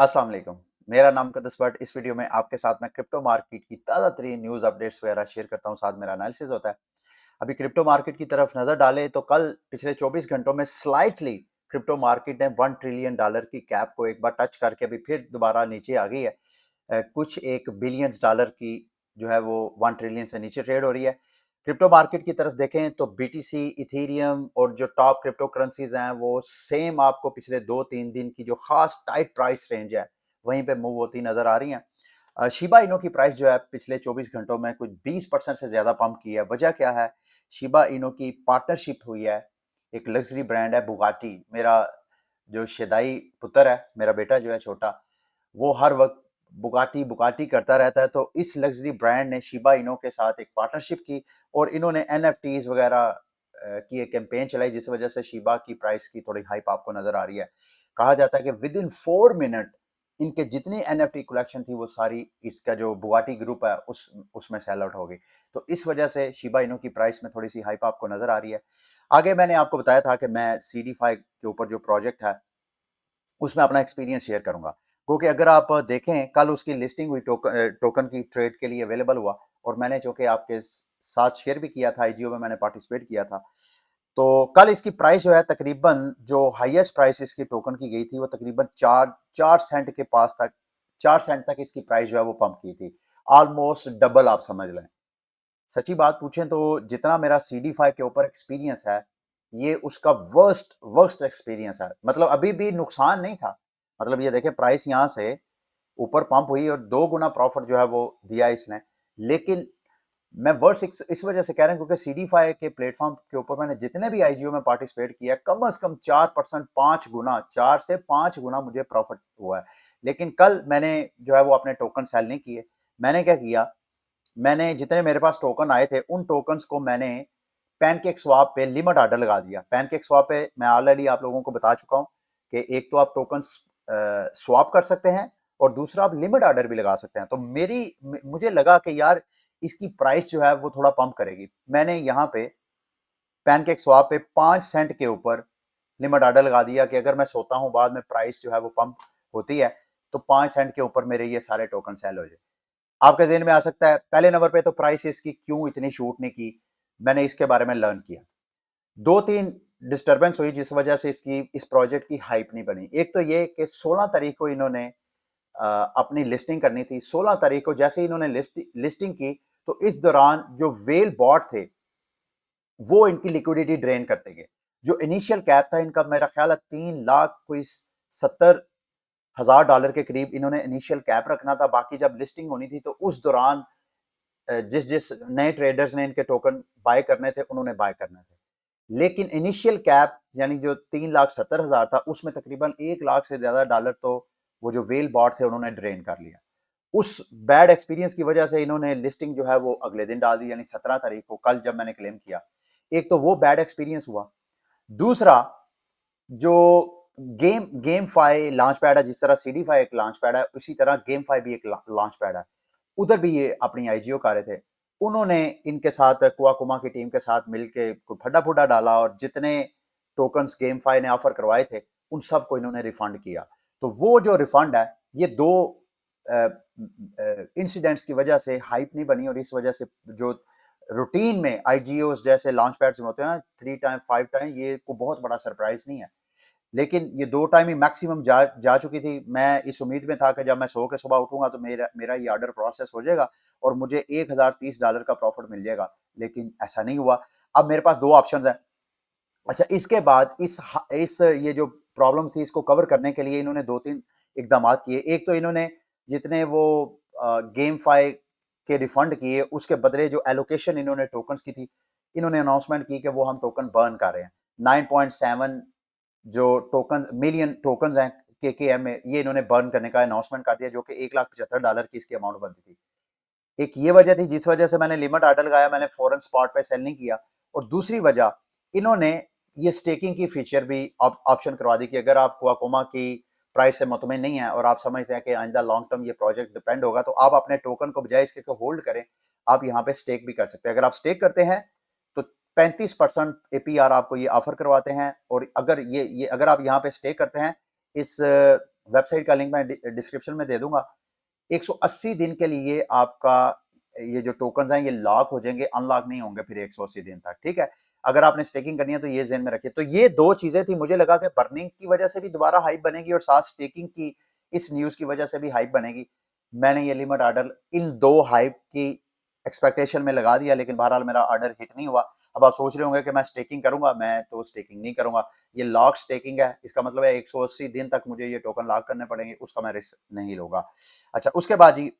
अस्सलाम वालेकुम। मेरा नाम मुक़द्दस बट। इस वीडियो में आपके साथ मैं क्रिप्टो मार्केट की ताज़ा तरीन न्यूज़ अपडेट्स वगैरह शेयर करता हूँ, साथ मेरा एनालिसिस होता है। अभी क्रिप्टो मार्केट की तरफ नज़र डालें तो कल पिछले 24 घंटों में स्लाइटली क्रिप्टो मार्केट ने $1 ट्रिलियन की कैप को एक बार टच करके अभी फिर दोबारा नीचे आ गई है। कुछ एक बिलियंस डॉलर की जो है वो 1 ट्रिलियन से नीचे ट्रेड हो रही है। क्रिप्टो मार्केट की तरफ देखें तो बीटीसी, इथेरियम और जो टॉप क्रिप्टो करेंसीज हैं वो सेम आपको पिछले 2-3 दिन की जो खास टाइट प्राइस रेंज है वहीं पे मूव होती नजर आ रही हैं। शिबा इनो की प्राइस जो है पिछले 24 घंटों में कुछ 20% से ज्यादा पंप की है। वजह क्या है? शिबा इनो की पार्टनरशिप हुई है एक लग्जरी ब्रांड है बुगाटी। मेरा जो शेदाई पुत्र है, मेरा बेटा जो है छोटा, वो हर वक्त बुगाटी बुगाटी करता रहता है। तो इस लग्जरी ब्रांड ने शिबा इनो के साथ एक पार्टनरशिप की और इन्होंने एनएफटीज वगैरह की एक कैंपेन चलाई, जिस वजह से शिबा की प्राइस की थोड़ी हाइप आपको नजर आ रही है। कहा जाता है कि विद इन 4 मिनट इनके जितनी एनएफटी कलेक्शन थी वो सारी इसका जो बुगाटी ग्रुप है उसमें सेल आउट हो गई। तो इस वजह से शिबा इनो की प्राइस में थोड़ी सी हाइप आपको नजर आ रही है। आगे मैंने आपको बताया था कि मैं CD5 के ऊपर जो प्रोजेक्ट है उसमें अपना एक्सपीरियंस शेयर करूंगा, क्योंकि अगर आप देखें कल उसकी लिस्टिंग हुई टोकन की ट्रेड के लिए अवेलेबल हुआ और मैंने जो कि आपके साथ शेयर भी किया था, आईजीओ में मैंने पार्टिसिपेट किया था। तो कल इसकी प्राइस जो है तकरीबन जो हाईएस्ट प्राइस इसकी टोकन की गई थी वो तकरीबन 4 सेंट के पास तक, 4 सेंट तक इसकी प्राइस जो है वो पंप की थी। ऑलमोस्ट डबल आप समझ लें। सच्ची बात पूछें तो जितना मेरा CD5 के ऊपर एक्सपीरियंस है, ये उसका वर्स्ट वर्स्ट एक्सपीरियंस है। मतलब अभी भी नुकसान नहीं था। मतलब ये देखें प्राइस यहाँ से ऊपर पंप हुई और 2 गुना प्रॉफिट जो है वो दिया इसने। लेकिन मैं वर्ष इस वजह से कह रहा हूँ क्योंकि CD5 के प्लेटफॉर्म के ऊपर मैंने जितने भी आईजीओ में पार्टिसिपेट किया कम से कम 4%, 5 गुना, 4 से 5 गुना मुझे प्रॉफिट हुआ है। लेकिन कल मैंने जो है वो अपने टोकन सेल नहीं किए। मैंने क्या किया, मैंने जितने मेरे पास टोकन आए थे उन टोकन्स को मैंने पैनकेक स्वैप पे लिमिट ऑर्डर लगा दिया। पैनकेक स्वैप पे मैं ऑलरेडी आप लोगों को बता चुका हूँ कि एक तो आप टोकन स्वैप कर सकते हैं और दूसरा आप लिमिट ऑर्डर भी लगा सकते हैं। तो मुझे लगा कि यार इसकी प्राइस जो है वो थोड़ा पंप करेगी। मैंने यहाँ पे पैनकेक स्वैप पे 5 सेंट के ऊपर लिमिट ऑर्डर लगा दिया कि अगर मैं सोता हूँ बाद में प्राइस जो है वो पंप होती है तो 5 सेंट के ऊपर मेरे ये सारे टोकन सेल हो जाए। आपके ज़हन में आ सकता है पहले नंबर पे तो प्राइस इसकी क्यों इतनी शूट नहीं की। मैंने इसके बारे में लर्न किया। 2-3 डिस्टर्बेंस हुई जिस वजह से इसकी इस प्रोजेक्ट की हाइप नहीं बनी। एक तो ये कि 16 तारीख को इन्होंने अपनी लिस्टिंग करनी थी। 16 तारीख को जैसे ही इन्होंने लिस्टिंग की तो इस दौरान जो वेल बॉट थे वो इनकी लिक्विडिटी ड्रेन करते गए। जो इनिशियल कैप था इनका मेरा ख्याल है 3 लाख कोई 70,000 डॉलर के करीब इन्होंने इनिशियल कैप रखना था। बाकी जब लिस्टिंग होनी थी तो उस दौरान जिस जिस नए ट्रेडर्स ने इनके टोकन बाय करने थे उन्होंने बाय करने थे। लेकिन इनिशियल कैप यानी जो 3,70,000 था उसमें तकरीबन 1 लाख से ज्यादा डॉलर तो वो जो वेल बॉट थे उन्होंने ड्रेन कर लिया। उस बैड एक्सपीरियंस की वजह से इन्होंने लिस्टिंग जो है वो अगले दिन डाल दी, यानी 17 तारीख को, कल जब मैंने क्लेम किया। एक तो वो बैड एक्सपीरियंस हुआ। दूसरा, जो गेम फाई लॉन्च पैड है, जिस तरह CD5 एक लॉन्च पैड है उसी तरह गेम फाई भी एक लॉन्च पैड है। उधर भी ये अपनी आईजीओ कर रहे थे। उन्होंने इनके साथ कुआकुमा की टीम के साथ मिलके फड्डा फुड्डा डाला और जितने टोकन्स गेम फाई ने ऑफर करवाए थे उन सबको इन्होंने रिफंड किया। तो वो जो रिफंड है, ये दो इंसिडेंट्स की वजह से हाइप नहीं बनी और इस वजह से जो रूटीन में आईजीओ जैसे लॉन्च पैड्स में होते हैं 3 टाइम 5 टाइम, ये को बहुत बड़ा सरप्राइज नहीं है। लेकिन ये 2 टाइम ही मैक्सिमम जा चुकी थी। मैं इस उम्मीद में था कि जब मैं सो के सुबह उठूंगा तो मेरा मेरा ये ऑर्डर प्रोसेस हो जाएगा और मुझे $1,030 का प्रॉफिट मिल जाएगा। लेकिन ऐसा नहीं हुआ। अब मेरे पास दो ऑप्शंस हैं। अच्छा, इसके बाद इस ये जो प्रॉब्लम थी इसको कवर करने के लिए इन्होंने 2-3 इकदाम किए। एक तो इन्होंने जितने वो गेम फाई के रिफंड किए उसके बदले जो एलोकेशन इन्होंने टोकन्स की थी, इन्होंने अनाउंसमेंट की कि वो हम टोकन बर्न कर रहे हैं। 9.7 जो टोकन मिलियन टोकन हैं KKM में, ये इन्होंने बर्न करने का अनाउंसमेंट कर दिया, जो कि $1,75,000 की इसकी अमाउंट बनती थी। एक ये वजह थी जिस वजह से मैंने लिमिट ऑर्डर लगाया, मैंने फॉरन स्पॉट पे सेल नहीं किया। और दूसरी वजह, इन्होंने ये स्टेकिंग की फीचर भी ऑप्शन करवा दी कि अगर आप कोकोमा की प्राइस से मुतमिन नहीं है और आप समझते हैं कि आइंदा लॉन्ग टर्म ये प्रोजेक्ट डिपेंड होगा, तो आप अपने टोकन को बजाय इसके होल्ड करें, आप यहाँ पे स्टेक भी कर सकते हैं। अगर आप स्टेक करते हैं तो 35% APR आपको ये ऑफर करवाते हैं। और अगर ये अगर आप यहाँ पे स्टेक करते हैं इस वेबसाइट का लिंक मैं डिस्क्रिप्शन में दे दूंगा। 180 दिन के लिए आपका ये जो टोकन हैं ये लॉक हो जाएंगे, अनलॉक नहीं होंगे फिर 180 दिन तक, ठीक है। अगर आपने स्टेकिंग करनी है तो ये ज़हन में रखिए। तो ये दो चीजें थी, मुझे लगा कि बर्निंग की वजह से भी दोबारा हाइप बनेगी और साथ स्टेकिंग की इस न्यूज की वजह से भी हाइप बनेगी। मैंने ये लिमिट ऑर्डर इन दो हाइप की एक्सपेक्टेशन में लगा दिया, लेकिन बहरहाल मेरा ऑर्डर हिट नहीं हुआ। अब आप सोच रहे होंगे कि मैं स्टेकिंग करूंगा, मैं तो स्टेकिंग नहीं करूंगा। ये लॉक स्टेकिंग है, इसका मतलब है 180 दिन तक मुझे ये टोकन लॉक करने पड़ेंगे, उसका मैं रिस्क नहीं लूंगा। अच्छा, उसके बाद जी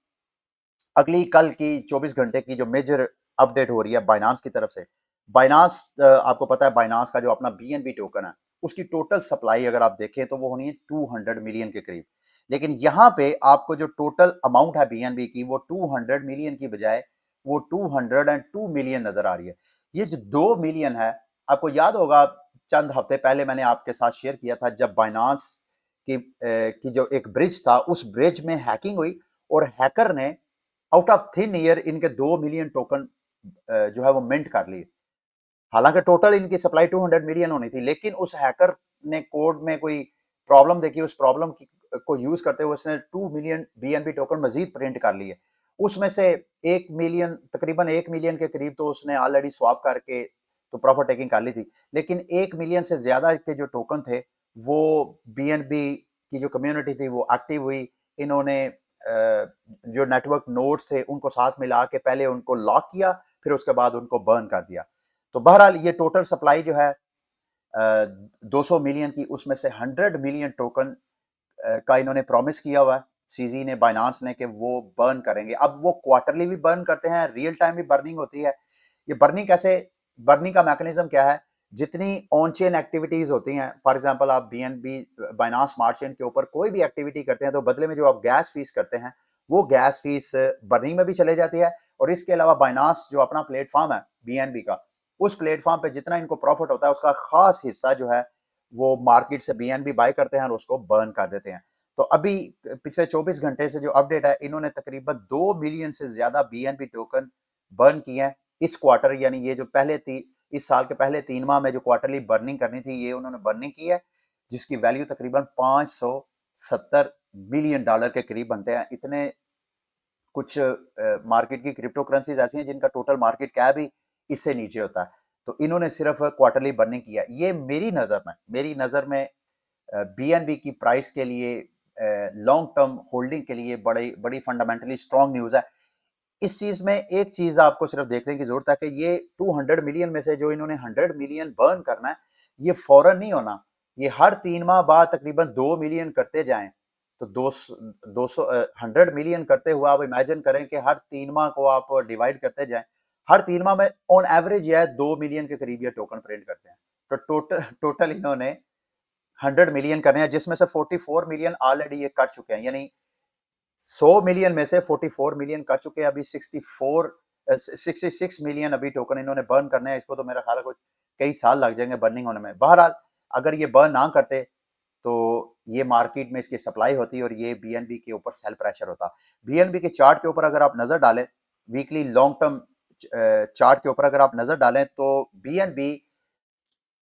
अगली कल की 24 घंटे की जो मेजर अपडेट हो रही है बाइनांस की तरफ से। बाइनांस, आपको पता है बाइनांस का जो अपना बीएनबी टोकन है उसकी टोटल सप्लाई अगर आप देखें तो वो होनी है 200 मिलियन के करीब। लेकिन यहाँ पे आपको जो टोटल अमाउंट है बीएनबी की वो 200 मिलियन की बजाय वो 202 मिलियन नजर आ रही है। ये जो 2 मिलियन है, आपको याद होगा चंद हफ्ते पहले मैंने आपके साथ शेयर किया था जब बाइनांस की जो एक ब्रिज था उस ब्रिज में हैकिंग हुई और हैकर ने आउट ऑफ थिन ईयर इनके 2 मिलियन टोकन जो है वो मिंट कर लिए। हालांकि टोटल इनकी सप्लाई 200 मिलियन होनी थी, लेकिन उस हैकर ने कोड में कोई प्रॉब्लम देखी, उस प्रॉब्लम को यूज करते हुए उसने 2 मिलियन बीएनबी टोकन मजीद प्रिंट कर लिए। उसमें से 1 मिलियन, तकरीबन 1 मिलियन के करीब तो उसने ऑलरेडी स्वैप करके तो प्रॉफिट टेकिंग कर ली थी। लेकिन 1 मिलियन से ज्यादा के जो टोकन थे वो बीएनबी की जो कम्युनिटी थी वो एक्टिव हुई। इन्होंने जो नेटवर्क नोड्स थे उनको साथ मिला के पहले उनको लॉक किया, फिर उसके बाद उनको बर्न कर दिया। तो बहरहाल ये टोटल सप्लाई जो है 200 मिलियन की, उसमें से 100 मिलियन टोकन का इन्होंने प्रॉमिस किया हुआ है सीजी ने, बाइनांस ने, कि वो बर्न करेंगे। अब वो क्वार्टरली भी बर्न करते हैं, रियल टाइम भी बर्निंग होती है। ये बर्निंग कैसे, बर्निंग का मैकेनिज्म क्या है, जितनी ऑन चेन एक्टिविटीज होती हैं, फॉर एग्जांपल आप बीएनबी बाइनांस स्मार्ट चेन के ऊपर कोई भी एक्टिविटी करते हैं तो बदले में जो आप गैस फीस करते हैं वो गैस फीस बर्निंग में भी चले जाती है। और इसके अलावा बाइनांस जो अपना प्लेटफॉर्म है बीएनबी का, उस प्लेटफॉर्म पे जितना इनको प्रॉफिट होता है उसका खास हिस्सा जो है वो मार्केट से बीएनबी बाय करते हैं और उसको बर्न कर देते हैं। तो अभी पिछले 24 घंटे से जो अपडेट है, इन्होंने तकरीबन 2 मिलियन से ज्यादा बीएनबी टोकन बर्न किए हैं इस क्वार्टर, यानी ये जो इस साल के पहले 3 माह में जो क्वार्टरली बर्निंग करनी थी ये उन्होंने बर्निंग की है, जिसकी वैल्यू तकरीबन 570 मिलियन डॉलर के करीब बनते हैं। इतने कुछ मार्केट की क्रिप्टो करेंसीज ऐसी हैं जिनका टोटल मार्केट कैप ही इससे नीचे होता है। तो इन्होंने सिर्फ क्वार्टरली बर्निंग किया। ये मेरी नजर में बीएनबी की प्राइस के लिए, लॉन्ग टर्म होल्डिंग के लिए बड़ी बड़ी फंडामेंटली स्ट्रॉन्ग न्यूज है। इस चीज में एक चीज आपको सिर्फ देखने की जरूरत है कि ये 200 मिलियन में से जो इन्होंने 100 मिलियन बर्न करना है ये फौरन नहीं होना, ये हर 3 माह बाद तकरीबन 2 मिलियन करते जाएं। तो 200 100 मिलियन करते हुए आप इमेजिन करें कि हर 3 माह को आप डिवाइड करते जाएं, हर 3 माह में ऑन एवरेज यह 2 मिलियन के करीब ये टोकन प्रिंट करते हैं। तो टोटल टोटल इन्होंने 100 मिलियन करने हैं, जिसमें से 44 मिलियन ऑलरेडी ये कर चुके हैं, यानी 100 मिलियन में से 44 मिलियन कर चुके हैं। अभी 66 मिलियन अभी टोकन इन्होंने बर्न करने हैं। इसको तो मेरा ख्याल है कुछ कई साल लग जाएंगे बर्निंग होने में। बहरहाल अगर ये बर्न ना करते तो ये मार्केट में इसकी सप्लाई होती और ये बीएनबी के ऊपर सेल प्रेशर होता। बीएनबी के चार्ट के ऊपर अगर आप नजर डालें, वीकली लॉन्ग टर्म चार्ट के ऊपर अगर आप नजर डालें तो BNB,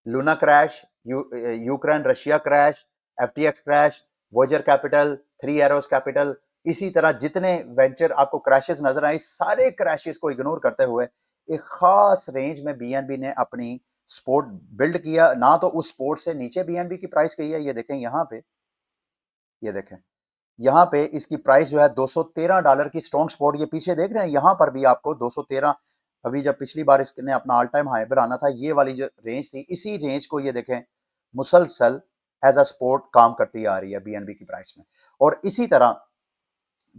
Luna crash, Ukraine Russia crash, FTX crash, Voyager capital, three arrows capital, इसी तरह जितने वेंचर आपको क्रैशेस नजर आए, सारे क्रैशेस को इग्नोर करते हुए एक खास रेंज में बीएनबी ने अपनी सपोर्ट बिल्ड किया। ना तो उस सपोर्ट से नीचे बीएनबी की प्राइस गई है, ये देखें यहाँ पे, ये देखें यहाँ पे इसकी प्राइस जो है $213 की स्ट्रॉन्ग सपोर्ट, ये पीछे देख रहे हैं यहाँ पर भी आपको 213। अभी जब पिछली बार इसने अपना ऑल टाइम हाई पर आना था, ये वाली जो रेंज थी, इसी रेंज को ये देखें मुसलसल एज अ सपोर्ट काम करती आ रही है बीएनबी की प्राइस में। और इसी तरह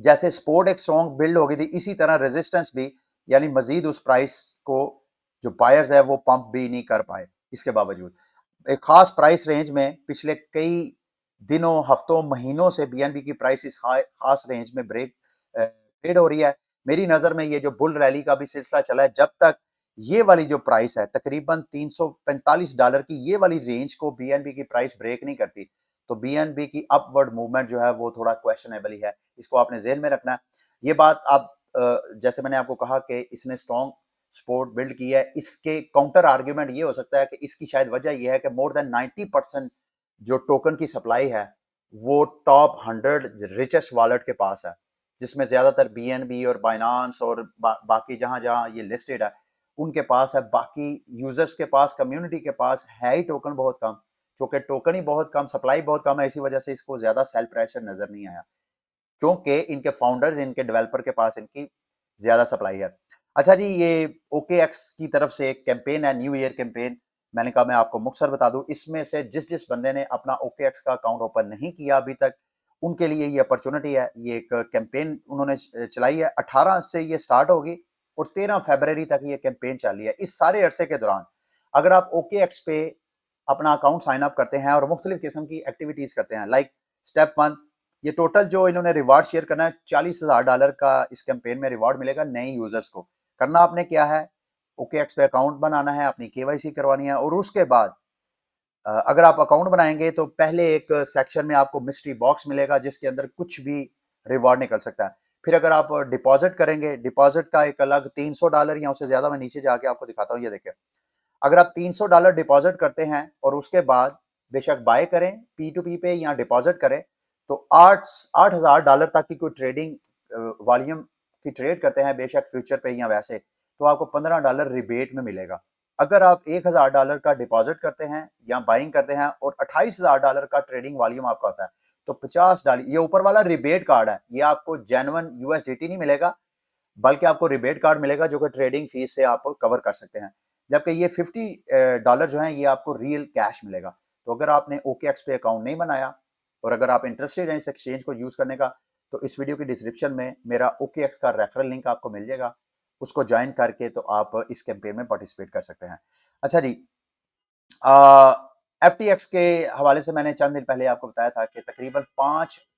जैसे सपोर्ट एक स्ट्रॉन्ग बिल्ड हो गई थी, इसी तरह रेजिस्टेंस भी, यानी मजीद उस प्राइस को जो बायर्स है वो पंप भी नहीं कर पाए। इसके बावजूद एक खास प्राइस रेंज में पिछले कई दिनों, हफ्तों, महीनों से बीएनबी की प्राइस इस खास रेंज में ब्रेक ट्रेड हो रही है। मेरी नजर में ये जो बुल रैली का भी सिलसिला चला है, जब तक ये वाली जो प्राइस है तकरीबन $345 की, ये वाली रेंज को बीएनबी की प्राइस ब्रेक नहीं करती तो बीएनबी की अपवर्ड मूवमेंट जो है वो थोड़ा क्वेश्चनेबल ही है। इसको आपने जेहन में रखना है। ये बात आप जैसे मैंने आपको कहा कि इसने स्ट्रॉन्ग सपोर्ट बिल्ड किया है, इसके काउंटर आर्ग्यूमेंट ये हो सकता है कि इसकी शायद वजह यह है कि मोर देन 90% जो टोकन की सप्लाई है वो टॉप 100 रिचेस्ट वॉलेट के पास है, जिसमें ज़्यादातर बीएनबी और बाइनांस और बाकी जहाँ जहाँ ये लिस्टेड है उनके पास है। बाकी यूजर्स के पास, कम्युनिटी के पास है ही टोकन बहुत कम, क्योंकि टोकन ही बहुत कम, सप्लाई बहुत कम है, इसी वजह से इसको ज़्यादा सेल प्रेशर नज़र नहीं आया, क्योंकि इनके फाउंडर्स, इनके डेवलपर के पास इनकी ज़्यादा सप्लाई है। अच्छा जी, ये OKX की तरफ से एक कैंपेन है, न्यू ईयर कैंपेन। मैंने कहा मैं आपको मुख्तसर बता दूं, इसमें से जिस जिस बंदे ने अपना OKX का अकाउंट ओपन नहीं किया अभी तक, उनके लिए ये अपॉर्चुनिटी है। ये एक कैंपेन उन्होंने चलाई है, 18 से ये स्टार्ट होगी और 13 फरवरी तक ये कैंपेन चल रही है। इस सारे अरसे के दौरान अगर आप OKX पे अपना अकाउंट साइन अप करते हैं और मुख्तलिफ किस्म की एक्टिविटीज करते हैं, लाइक स्टेप 1, ये टोटल जो इन्होंने रिवार्ड शेयर करना है, $40,000 का इस कैंपेन में रिवार्ड मिलेगा नए यूजर्स को। करना आपने क्या है, OKX पे अकाउंट बनाना है, अपनी KYC करवानी है, और उसके बाद अगर आप अकाउंट बनाएंगे तो पहले एक सेक्शन में आपको मिस्ट्री बॉक्स मिलेगा जिसके अंदर कुछ भी रिवॉर्ड निकल सकता है। फिर अगर आप डिपॉजिट करेंगे, डिपॉजिट का एक अलग $300 या उससे ज्यादा, मैं नीचे जाके आपको दिखाता हूँ, ये देखिए। अगर आप $300 डिपॉजिट करते हैं और उसके बाद बेशक बाय करें P2P पे या डिपॉजिट करें, तो $8,000 तक की कोई ट्रेडिंग वॉल्यूम की ट्रेड करते हैं, बेशक फ्यूचर पे या वैसे, तो आपको $15 रिबेट में मिलेगा। अगर आप $1,000 का डिपॉजिट करते हैं या बाइंग करते हैं और $28,000 का ट्रेडिंग वॉल्यूम आपका होता है, तो $50, ये ऊपर वाला रिबेट कार्ड है, ये आपको जेन्युइन USDT नहीं मिलेगा, बल्कि आपको रिबेट कार्ड मिलेगा जो कि ट्रेडिंग फीस से आप कवर कर सकते हैं। जबकि ये $50 जो है ये आपको रियल कैश मिलेगा। तो अगर आपने OKX पे अकाउंट नहीं बनाया और अगर आप इंटरेस्टेड हैं इस एक्सचेंज को यूज करने का, तो इस वीडियो की डिस्क्रिप्शन में मेरा OKX का रेफरल लिंक आपको मिल जाएगा, उसको ज्वाइन करके तो आप इस कैंपेन में पार्टिसिपेट कर सकते हैं। अच्छा जी, FTX के हवाले से मैंने चंद दिन पहले आपको बताया था कि तकरीबन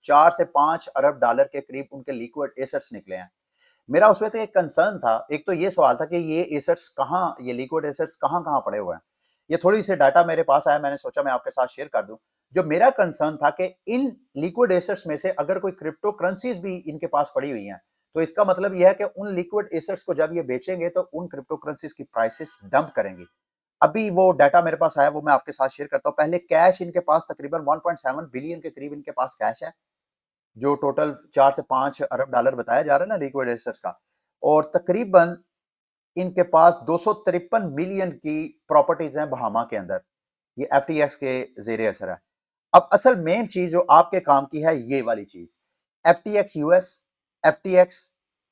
4 से 5 अरब डॉलर के करीब उनके लिक्विड एसेट्स निकले हैं। मेरा उस वक्त एक कंसर्न था, एक तो ये सवाल था कि ये एसेट्स कहाँ, ये लिक्विड एसेट्स कहाँ कहाँ पड़े हुए हैं। ये थोड़ी सी डाटा मेरे पास आया, मैंने सोचा मैं आपके साथ शेयर कर दूं। जो मेरा कंसर्न था कि इन लिक्विड एसेट्स में से अगर कोई क्रिप्टो करेंसीज भी इनके पास पड़ी हुई हैं, तो इसका मतलब यह है कि उन लिक्विड एसेट्स को जब ये बेचेंगे तो उन क्रिप्टो करेंसीज की प्राइसेस डंप करेंगे। अभी वो डाटा मेरे पास आया, वो मैं आपके साथ शेयर करता हूँ। पहले कैश इनके पास तकरीबन 1.7 बिलियन के करीब इनके पास कैश है, जो टोटल 4 से 5 अरब डॉलर बताया जा रहा है ना लिक्विड एसेट्स का। और तकरीबन इनके पास 253 मिलियन की प्रॉपर्टीज हैं बहामा के अंदर, ये FTX के जेर असर है। अब असल मेन चीज जो आपके काम की है, ये वाली चीज, FTX US, FTX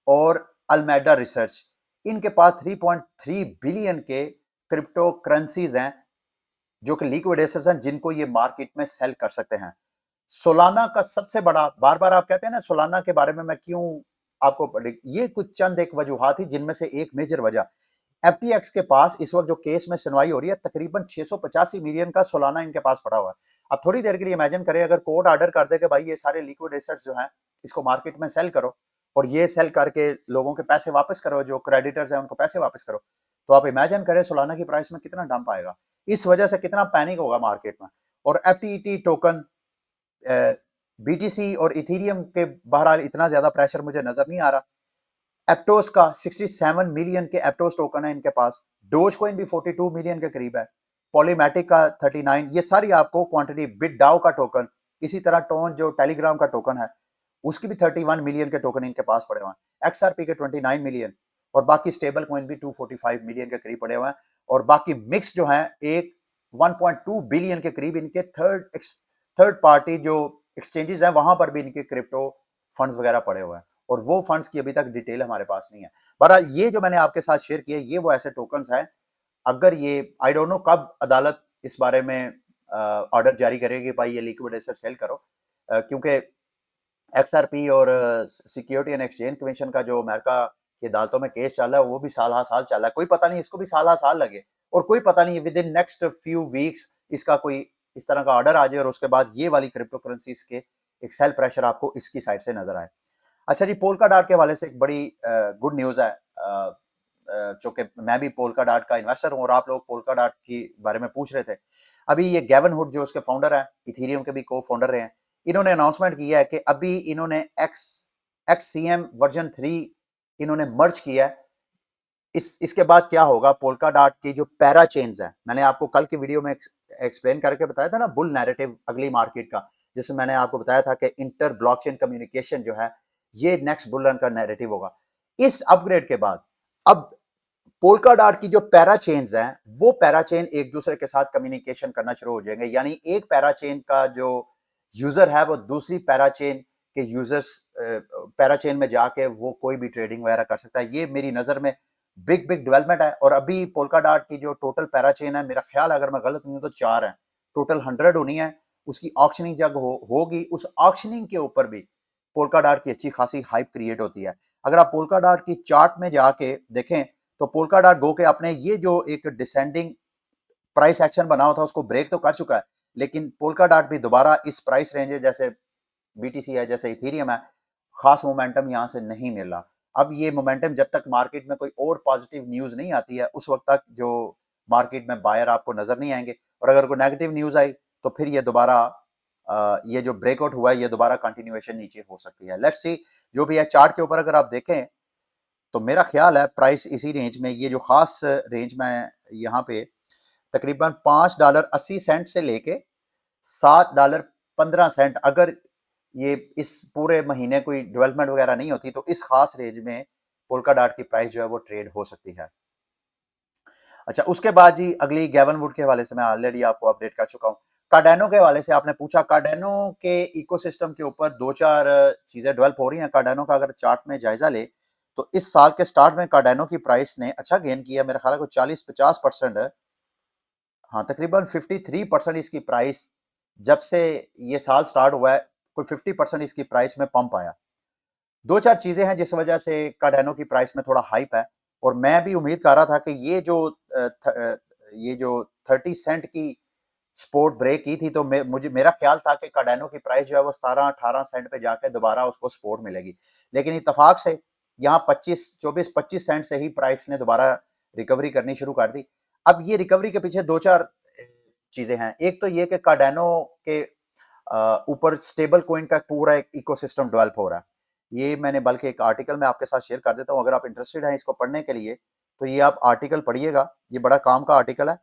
और अल्मेडा रिसर्च, इनके पास 3.3 बिलियन के क्रिप्टो करेंसीज हैं जो कि लिक्विड एसेट्स हैं, जिनको ये मार्केट में सेल कर सकते हैं। सोलाना का सबसे बड़ा, बार बार आप कहते हैं ना सोलाना के बारे में मैं क्यों आपको, ये कुछ चंद एक वजूहात थी जिनमें से एक मेजर वजह, FTX के पास इस वक्त जो केस में सुनवाई हो रही है, तकरीबन 685 मिलियन का सोलाना इनके पास पड़ा हुआ है। अब थोड़ी देर के लिए इमेजिन करें, अगर कोर्ट ऑर्डर कर दे कि भाई ये सारे लिक्विड एसेट्स जो हैं इसको मार्केट में सेल करो, और ये सेल करके लोगों के पैसे वापस करो, जो क्रेडिटर्स हैं उनको पैसे वापस करो, तो आप इमेजिन करें सोलाना की प्राइस में कितना डंप आएगा, इस वजह से कितना पैनिक होगा मार्केट में। और FTT टोकन, BTC और इथेरियम के बहरहाल इतना ज्यादा प्रेशर मुझे नजर नहीं आ रहा। एप्टोस का 67 मिलियन के एप्टोस टोकन है इनके पास, डोज कॉइन भी 42 मिलियन के करीब है, पॉलीमेटिक का 39, ये सारी आपको क्वांटिटी, बिटडाओ का टोकन, इसी तरह टोन जो टेलीग्राम का टोकन है उसकी भी 31 मिलियन के टोकन इनके पास पड़े हुए हैं, XRP के 29 मिलियन, और बाकी स्टेबल कॉइन भी 245 मिलियन के करीब पड़े हुए हैं, और बाकी मिक्स जो है एक 1.2 बिलियन के करीब इनके थर्ड पार्टी जो एक्सचेंजेस हैं वहां पर भी इनके क्रिप्टो फंड्स वगैरह पड़े हुए हैं, और वो फंड्स की अभी तक डिटेल हमारे पास नहीं है। बहरहाल ये जो मैंने आपके साथ शेयर किया, ये वो ऐसे टोकन्स हैं, अगर ये, आई डोंट नो कब अदालत इस बारे में ऑर्डर जारी करेगी भाई ये लिक्विड एसेट सेल करो, क्योंकि XRP और सिक्योरिटी एंड एक्सचेंज कमीशन का जो अमेरिका की अदालतों में केस चल रहा है वो भी साल साल चल रहा है, कोई पता नहीं इसको भी साल साल लगे, और कोई पता नहीं with in next few weeks इसका कोई इस तरह का ऑर्डर आ जाए और उसके बाद ये वाली क्रिप्टो करेंसीज के एक सेल प्रेशर आपको इसकी साइड से नजर आए। अच्छा जी, पोल्का डॉट के हवाले से एक बड़ी गुड न्यूज है, चूंकि मैं भी पोल्का डॉट का इन्वेस्टर हूँ और आप लोग पोल्का डॉट के बारे में पूछ रहे थे। अभी ये गेवन हुड जो उसके फाउंडर हैं, इथेरियम के भी को फाउंडर रहे हैं, इन्होंने अनाउंसमेंट किया है कि अभी इन्होंने XCM वर्जन 3 इन्होंने मर्ज किया है। इसके बाद क्या होगा, पोल्का डॉट की जो पैरा चेन्स है, मैंने आपको कल की वीडियो में एक्सप्लेन करके बताया था ना, बुल नैरेटिव अगली मार्केट का, जिसमें मैंने आपको बताया था कि इंटर ब्लॉकचेन कम्युनिकेशन जो है ये नेक्स्ट बुल रन का नैरेटिव होगा। इस अपग्रेड के बाद अब पोल्का डॉट की जो पैरा चेन्स हैं वो पैरा चेन एक दूसरे के साथ कम्युनिकेशन करना शुरू हो जाएंगे, यानी एक पैरा चेन का जो यूजर है वो दूसरी पैरा चेन के यूजर्स पैरा चेन में जाके वो कोई भी ट्रेडिंग वगैरह कर सकता है। ये मेरी नजर में बिग बिग डेवलपमेंट है। और अभी पोल्का डॉट की जो टोटल पैरा चेन है, मेरा ख्याल अगर मैं गलत नहीं हूं तो 4 है, टोटल 100 होनी है। उसकी ऑक्शनिंग जब होगी उस ऑक्शनिंग के ऊपर भी पोल्का डॉट की अच्छी खासी हाइप क्रिएट होती है। अगर आप पोल्का डॉट की चार्ट में जाके देखें तो पोल्का डॉट गो के अपने ये जो एक डिसेंडिंग प्राइस एक्शन बना हुआ था उसको ब्रेक तो कर चुका है, लेकिन पोल्का डॉट भी दोबारा इस प्राइस रेंज जैसे बीटीसी है जैसे इथेरियम है खास मोमेंटम यहां से नहीं मिल रहा। अब ये मोमेंटम जब तक मार्केट में कोई और पॉजिटिव न्यूज नहीं आती है उस वक्त तक जो मार्केट में बायर आपको नजर नहीं आएंगे, और अगर कोई नेगेटिव न्यूज आई तो फिर ये दोबारा ये जो ब्रेकआउट हुआ है ये दोबारा कंटिन्यूएशन नीचे हो सकती है। लेट्स सी जो भी है। चार्ट के ऊपर अगर आप देखें तो मेरा ख्याल है प्राइस इसी रेंज में, ये जो खास रेंज में यहाँ पे तकरीबन $5.80 से लेके $7.15, अगर ये इस पूरे महीने कोई डेवलपमेंट वगैरह नहीं होती तो इस खास रेंज में पोल्का डॉट की प्राइस जो है वो ट्रेड हो सकती है। अच्छा, उसके बाद जी अगली गैवन वुड के हवाले से मैं ऑलरेडी आपको अपडेट कर चुका हूँ। कार्डेनो के हवाले से आपने पूछा, कार्डेनो के इकोसिस्टम के ऊपर 2-4 चीजें डेवलप हो रही हैं। कार्डेनो का अगर चार्ट में जायजा ले तो इस साल के स्टार्ट में कार्डेनो की प्राइस ने अच्छा गेन किया, मेरा ख्याल है 40-50% है। हाँ, तकरीबन 53% इसकी प्राइस जब से ये साल स्टार्ट हुआ है कोई 50% इसकी प्राइस में पंप आया। 2-4 चीजें हैं जिस वजह से कार्डेनो की प्राइस में थोड़ा हाइप है, और मैं भी उम्मीद कर रहा था कि ये जो 30 सेंट की सपोर्ट ब्रेक की थी तो मेरा ख्याल था कि कार्डेनो की प्राइस जो है वो 17-18 सेंट पे जाके दोबारा उसको सपोर्ट मिलेगी, लेकिन इत्तेफाक से यहाँ 24-25 सेंट से ही प्राइस ने दोबारा रिकवरी करनी शुरू कर दी। अब ये रिकवरी के पीछे 2-4 चीजें हैं। एक तो ये कि कार्डेनो के ऊपर स्टेबल कॉइन का पूरा एक इकोसिस्टम डेवलप हो रहा है। ये मैंने बल्कि एक आर्टिकल में आपके साथ शेयर कर देता हूँ, अगर आप इंटरेस्टेड हैं इसको पढ़ने के लिए तो ये आप आर्टिकल पढ़िएगा, ये बड़ा काम का आर्टिकल है,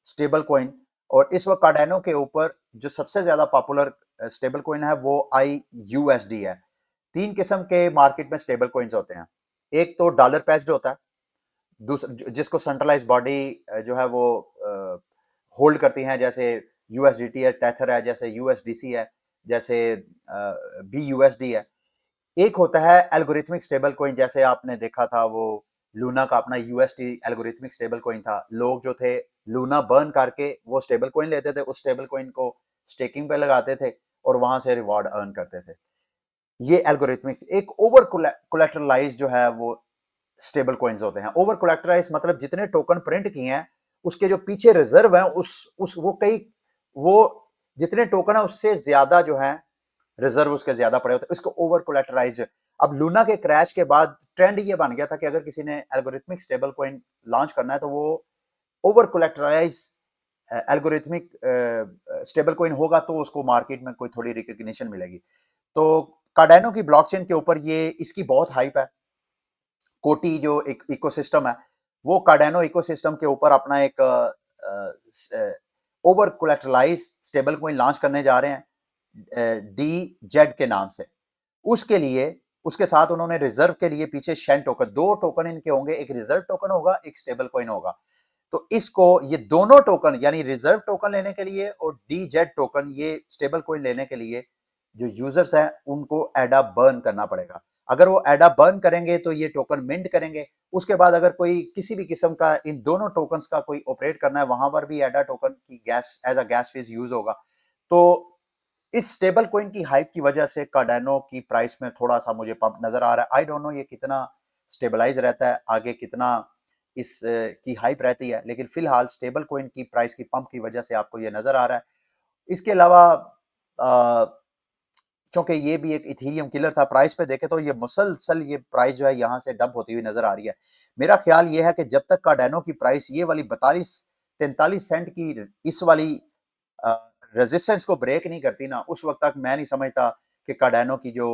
स्टेबल कॉइन। और इस वक्त कार्डेनो के ऊपर जो सबसे ज्यादा पॉपुलर स्टेबल कॉइन है वो IUSD है। 3 किस्म के मार्केट में स्टेबल कॉइन्स होते हैं। एक तो डॉलर पेस्ड होता है, दूसरा जिसको सेंट्रलाइज बॉडी जो है वो होल्ड करती हैं, जैसे USDT है, टेथर है, जैसे USDC है, जैसे BUSD है। एक होता है एल्गोरिथमिक स्टेबल कॉइन, जैसे आपने देखा था वो लूना का अपना USD एल्गोरिथमिक स्टेबल कॉइन था। लोग जो थे लूना बर्न करके वो स्टेबल कॉइन लेते थे, उस स्टेबल कॉइन को स्टेकिंग पे लगाते थे और वहां से रिवॉर्ड अर्न करते थे। ये एल्गोरिथमिक। एक ओवर कोलेटरलाइज जो है वो स्टेबल कॉइन्स होते हैं। ओवर कोलेटरलाइज मतलब जितने टोकन प्रिंट किए हैं उसके जो पीछे रिजर्व है उस वो जितने टोकन है उससे ज्यादा जो है रिजर्व उसके ज्यादा पड़े होते हैं, इसको ओवर कोलेटराइज। अब लूना के क्रैश के बाद ट्रेंड ये बन गया था कि अगर किसी ने एल्गोरिथमिक स्टेबल कॉइन लॉन्च करना है तो वो ओवर कोलेटराइज एल्गोरिथमिक स्टेबल कॉइन होगा तो उसको मार्केट में कोई थोड़ी रिकग्निशन मिलेगी। तो कार्डेनो की ब्लॉकचेन के ऊपर ये इसकी बहुत हाइप है। कोटी जो एक इकोसिस्टम है वो कार्डेनो इकोसिस्टम के ऊपर अपना एक ओवर कोलेटरलाइज स्टेबल कॉइन लॉन्च करने जा रहे हैं DZ के नाम से। उसके लिए उसके साथ उन्होंने रिजर्व के लिए पीछे शेन टोकन, 2 टोकन इनके होंगे, एक रिजर्व टोकन होगा, एक स्टेबल कॉइन होगा। तो इसको ये दोनों टोकन यानी रिजर्व टोकन लेने के लिए और DZ टोकन ये स्टेबल कॉइन लेने के लिए जो यूजर्स हैं उनको एडा बर्न करना पड़ेगा। अगर वो एडा बर्न करेंगे तो ये टोकन मिंट करेंगे। उसके बाद अगर कोई किसी भी किस्म का इन दोनों टोकन्स का कोई ऑपरेट करना है वहां पर भी एडा टोकन की gas as a gas fees use होगा। तो इस स्टेबल कॉइन की हाइप की वजह से कार्डेनो की प्राइस में थोड़ा सा मुझे पंप नजर आ रहा है। आई डोंट नो ये कितना स्टेबलाइज रहता है, आगे कितना इस की हाइप रहती है, लेकिन फिलहाल स्टेबल कॉइन की प्राइस की पंप की वजह से आपको ये नजर आ रहा है। इसके अलावा क्योंकि ये भी एक इथेरियम किलर था, प्राइस पे देखे तो ये मुसलसल ये प्राइस जो है यहाँ से डंप होती हुई नजर आ रही है। मेरा ख्याल ये है कि जब तक कार्डेनो की प्राइस ये वाली 42-43 सेंट की इस वाली रेजिस्टेंस को ब्रेक नहीं करती ना, उस वक्त तक मैं नहीं समझता कि कार्डेनो की जो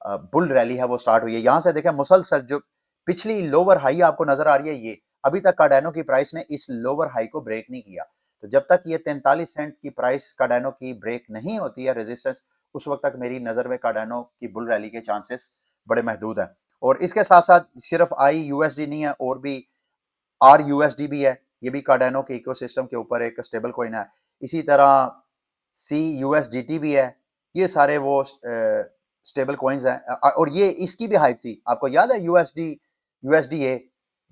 बुल रैली है वो स्टार्ट हुई है। यहाँ से देखें मुसलसल जो पिछली लोअर हाई आपको नजर आ रही है, ये अभी तक कार्डेनो की प्राइस ने इस लोअर हाई को ब्रेक नहीं किया। तो जब तक ये 43 सेंट की प्राइस कार्डानो की ब्रेक नहीं होती है रेजिस्टेंस, उस वक्त तक मेरी नज़र में कार्डानो की बुल रैली के चांसेस बड़े महदूद हैं। और इसके साथ साथ सिर्फ IUSD नहीं है, और भी RUSD भी है, ये भी कार्डानो के इकोसिस्टम के ऊपर एक स्टेबल कॉइन है। इसी तरह CUSDT भी है। ये सारे वो स्टेबल कॉइन्स हैं, और ये इसकी भी हाइप थी। आपको याद है USDA,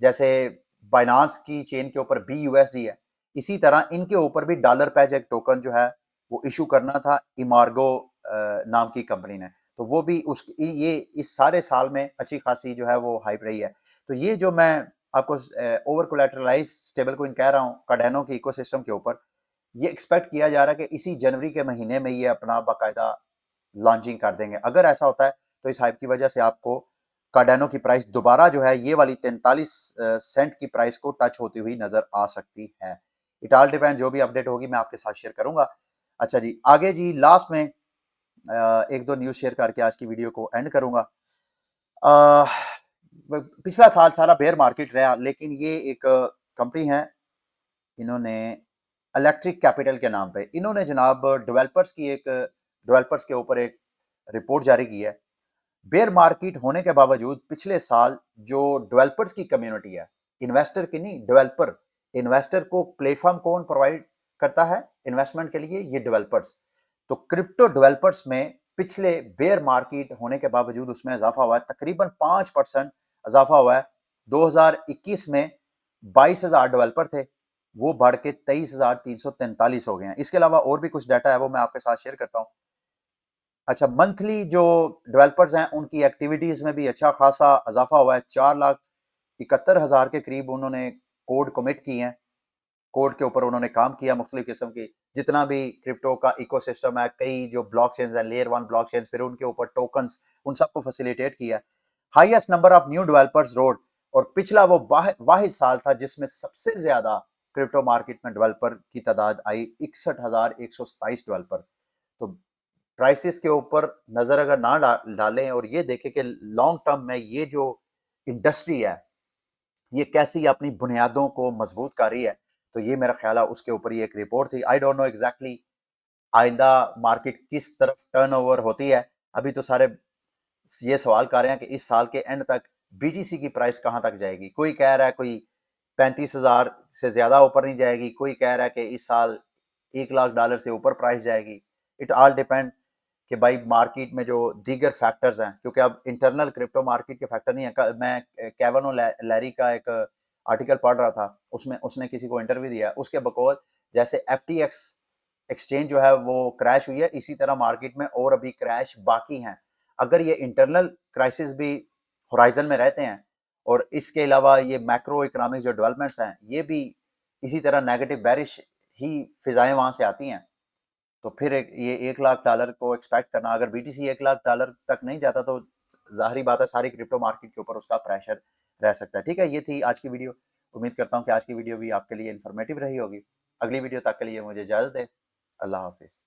जैसे बाइनांस की चेन के ऊपर BUSD है, इसी तरह इनके ऊपर भी डॉलर पैज एक टोकन जो है वो इशू करना था इमार्गो नाम की कंपनी ने। तो वो भी उस ये इस सारे साल में अच्छी खासी जो है वो हाइप रही है। तो ये जो मैं आपको ओवर कोलैटरलाइज स्टेबल कॉइन कह रहा हूँ कार्डानो के इकोसिस्टम के ऊपर, ये एक्सपेक्ट किया जा रहा है कि इसी जनवरी के महीने में ये अपना बाकायदा लॉन्चिंग कर देंगे। अगर ऐसा होता है तो इस हाइप की वजह से आपको कार्डानो की प्राइस दोबारा जो है ये वाली 43 सेंट की प्राइस को टच होती हुई नजर आ सकती है। इट ऑल डिपेंड, जो भी अपडेट होगी मैं आपके साथ शेयर करूंगा। अच्छा जी, आगे जी लास्ट में एक दो न्यूज शेयर करके आज की वीडियो को एंड करूंगा। पिछला साल सारा बेयर मार्केट रहा, लेकिन ये एक कंपनी है, इन्होंने इलेक्ट्रिक कैपिटल के नाम पे इन्होंने जनाब डेवलपर्स के ऊपर एक रिपोर्ट जारी की है। बेयर मार्केट होने के बावजूद पिछले साल जो डेवलपर्स की कम्युनिटी है, इन्वेस्टर की नहीं, डेवलपर, इन्वेस्टर को प्लेटफॉर्म कौन प्रोवाइड करता है इन्वेस्टमेंट के लिए? ये डेवलपर्स। तो क्रिप्टो डेवलपर्स में पिछले बेयर मार्केट होने के बावजूद उसमें इजाफा हुआ है, तकरीबन 5% इजाफा हुआ है। 2021 में 22,000 डेवलपर थे, वो बढ़ के 23,343 हो गए हैं। इसके अलावा और भी कुछ डाटा है, वो मैं आपके साथ शेयर करता हूँ। अच्छा, मंथली जो डेवलपर्स हैं उनकी एक्टिविटीज में भी अच्छा खासा इजाफा हुआ है। 4,71,000 के करीब उन्होंने कोड कमिट किए हैं, कोड के ऊपर उन्होंने काम किया मुख्तलिफ किस्म की। जितना भी क्रिप्टो का इकोसिस्टम है, कई जो ब्लॉकचेन्स हैं, लेयर 1 ब्लॉकचेन्स, फिर उनके ऊपर टोकन्स, उन सबको फैसिलिटेट किया। Highest number of new developers road, और पिछला वो वाहिद साल था जिसमें सबसे ज्यादा क्रिप्टो मार्केट में डेवलपर की तादाद आई, 61,127 डेवलपर। तो प्राइसेस के ऊपर नजर अगर ना डालें और ये देखें कि लॉन्ग टर्म में ये जो इंडस्ट्री है ये कैसी अपनी बुनियादों को मजबूत कर रही है, तो ये मेरा ख्याल है उसके ऊपर ये एक रिपोर्ट थी। आई डोंट नो एग्जैक्टली आइंदा मार्केट किस तरफ टर्नओवर होती है। अभी तो सारे ये सवाल कर रहे हैं कि इस साल के एंड तक BTC की प्राइस कहां तक जाएगी। कोई कह रहा है कोई 35,000 से ज्यादा ऊपर नहीं जाएगी, कोई कह रहा है कि इस साल $1,00,000 से ऊपर प्राइस जाएगी। इट ऑल डिपेंड कि भाई मार्केट में जो दीगर फैक्टर्स हैं, क्योंकि अब इंटरनल क्रिप्टो मार्केट के फैक्टर नहीं है। मैं केविन लैरी का एक आर्टिकल पढ़ रहा था, उसमें उसने किसी को इंटरव्यू दिया, उसके बकौल जैसे FTX एक्सचेंज जो है वो क्रैश हुई है, इसी तरह मार्केट में और अभी क्रैश बाकी हैं। अगर ये इंटरनल क्राइसिस भी होराइजन में रहते हैं, और इसके अलावा ये मैक्रो इकोनॉमिक जो डेवलपमेंट्स हैं ये भी इसी तरह नेगेटिव बैरिश ही फिजाएं वहां से आती हैं, तो फिर ये $1,00,000 को एक्सपेक्ट करना, अगर BTC $1,00,000 तक नहीं जाता तो जाहिर बात है सारी क्रिप्टो मार्केट के ऊपर उसका प्रेशर रह सकता है। ठीक है, ये थी आज की वीडियो। उम्मीद करता हूँ कि आज की वीडियो भी आपके लिए इन्फॉर्मेटिव रही होगी। अगली वीडियो तक के लिए मुझे इजाजत है। अल्लाह हाफिज।